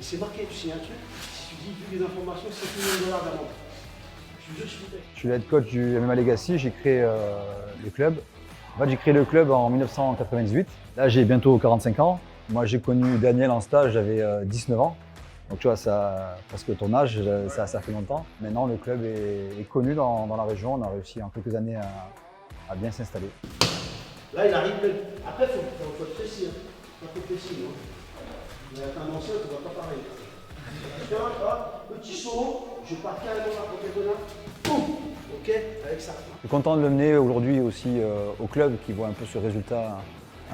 Et c'est marqué, tu sais un truc, si tu dis vu les informations, c'est $1 million d'amende. Je suis le head coach du MMA Legacy, j'ai créé le club. En fait, j'ai créé le club en 1998. Là, j'ai bientôt 45 ans. Moi, j'ai connu Daniel en stage, j'avais 19 ans. Donc tu vois, presque ton âge, ça fait longtemps. Maintenant, le club est connu dans la région. On a réussi en quelques années à bien s'installer. Là, il arrive même. Après, il faut être précis. Pas trop précis. Hein. Mais avec un ancien, tu ne vois pas pareil. Tiens, hop, petit saut, je pars carrément là pour tes bonheurs. Boum. Ok, avec ça. Je suis content de le mener aujourd'hui aussi au club qui voit un peu ce résultat,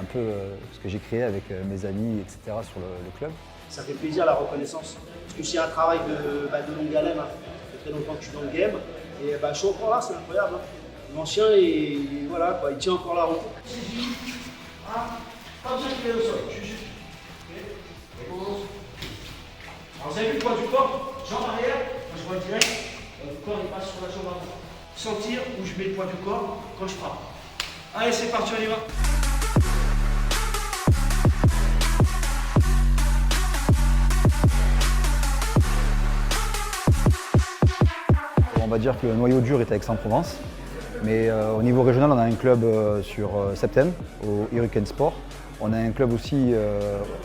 un peu ce que j'ai créé avec mes amis, etc. sur le club. Ça fait plaisir la reconnaissance. Parce que c'est un travail de longue haleine. Hein. Ça fait très longtemps que je suis dans le game. Et je suis encore là, c'est incroyable. Hein. L'ancien, voilà, quoi, il tient encore la route. C'est dit, pas besoin qu'il est au sol. Juste. Ok. Alors vous avez vu le poids du corps, jambe arrière, quand je vois direct, le corps il passe sur la jambe avant. Sentir où je mets le poids du corps quand je frappe. Allez, c'est parti, on y va. On va dire que le noyau dur est à Aix-en-Provence, mais au niveau régional, on a un club sur Septem, au Hurricane Sport. On a un club aussi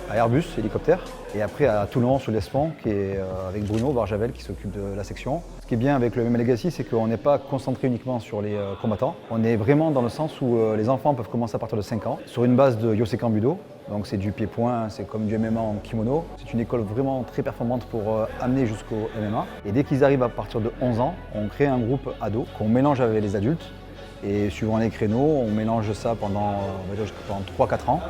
à Airbus, hélicoptère, et après à Toulon, sur l'Espont, qui est avec Bruno Barjavel qui s'occupe de la section. Ce qui est bien avec le MMA Legacy, c'est qu'on n'est pas concentré uniquement sur les combattants. On est vraiment dans le sens où les enfants peuvent commencer à partir de 5 ans, sur une base de Yosekan Budo. Donc c'est du pied-point, c'est comme du MMA en kimono. C'est une école vraiment très performante pour amener jusqu'au MMA. Et dès qu'ils arrivent à partir de 11 ans, on crée un groupe ado qu'on mélange avec les adultes. Et suivant les créneaux, on mélange ça pendant 3-4 ans.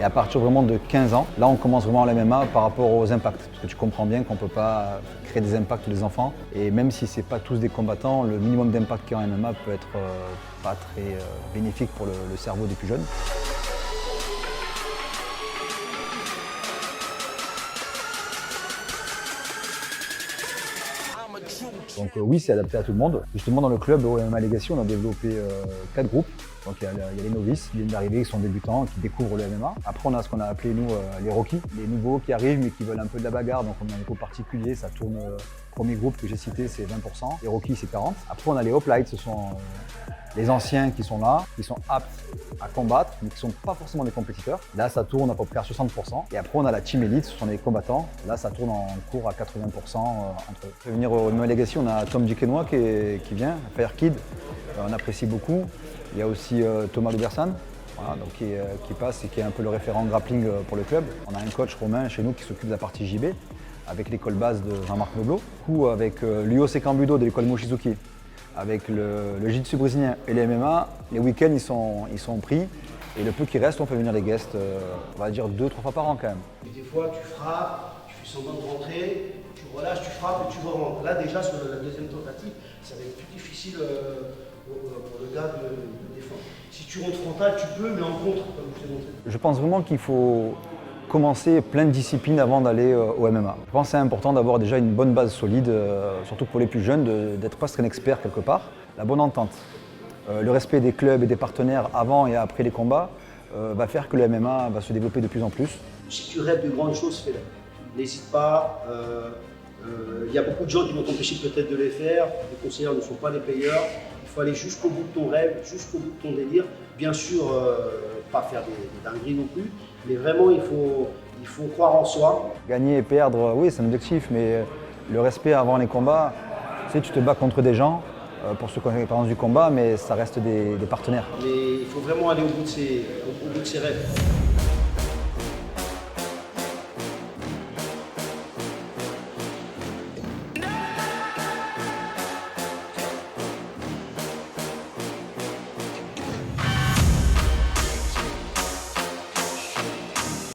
Et à partir vraiment de 15 ans, là on commence vraiment l'MMA par rapport aux impacts. Parce que tu comprends bien qu'on ne peut pas créer des impacts des enfants. Et même si ce n'est pas tous des combattants, le minimum d'impact qu'il y a en MMA peut être pas très bénéfique pour le cerveau des plus jeunes. Donc oui, c'est adapté à tout le monde. Justement, dans le club au MMA Legacy, on a développé 4 groupes. Donc il y a les novices qui viennent d'arriver, qui sont débutants, qui découvrent le MMA. Après, on a ce qu'on a appelé, nous, les rookies, les nouveaux qui arrivent mais qui veulent un peu de la bagarre. Donc on a un groupe particulier, ça tourne. Le premier groupe que j'ai cité, c'est 20%. Les rookies, c'est 40%. Après, on a les hoplites, ce sont les anciens qui sont là, qui sont aptes à combattre, mais qui ne sont pas forcément des compétiteurs. Là, ça tourne à peu près à 60%. Et après, on a la team elite, ce sont les combattants. Là, ça tourne en cours à 80% entre eux. Pour venir au MMA Legacy, on a Tom Dikenois qui vient, Fire Kid, on apprécie beaucoup. Il y a aussi Thomas Lubersan, voilà, donc qui passe et qui est un peu le référent grappling pour le club. On a un coach romain chez nous qui s'occupe de la partie JB, avec l'école base de Jean-Marc Noblo. Du coup, avec l'Yosekan Budo de l'école Mochizuki, avec le jiu-jitsu brésilien et les MMA, les week-ends ils sont pris. Et le peu qui reste, on fait venir des guests, on va dire 2-3 fois par an quand même. Et des fois, tu frappes, tu fais semblant de rentrer, tu relâches, tu frappes et tu rentres. Là, déjà, sur la deuxième tentative, ça va être plus difficile pour le gars de défendre. Si tu rentres frontal, tu peux, mais en contre, comme je t'ai montré. Je pense vraiment qu'il faut commencer plein de disciplines avant d'aller au MMA. Je pense que c'est important d'avoir déjà une bonne base solide, surtout pour les plus jeunes, d'être presque un expert quelque part. La bonne entente, le respect des clubs et des partenaires avant et après les combats va faire que le MMA va se développer de plus en plus. Si tu rêves de grandes choses, fais-les. N'hésite pas. Il y a beaucoup de gens qui vont t'empêcher peut-être de les faire. Les conseillers ne sont pas les payeurs. Il faut aller jusqu'au bout de ton rêve, jusqu'au bout de ton délire. Bien sûr, pas faire des dingueries non plus, mais vraiment il faut croire en soi. Gagner et perdre, oui, c'est un objectif, mais le respect avant les combats, tu te bats contre des gens pour ceux qui ont l'expérience du combat, mais ça reste des partenaires. Mais il faut vraiment aller au bout de ses rêves.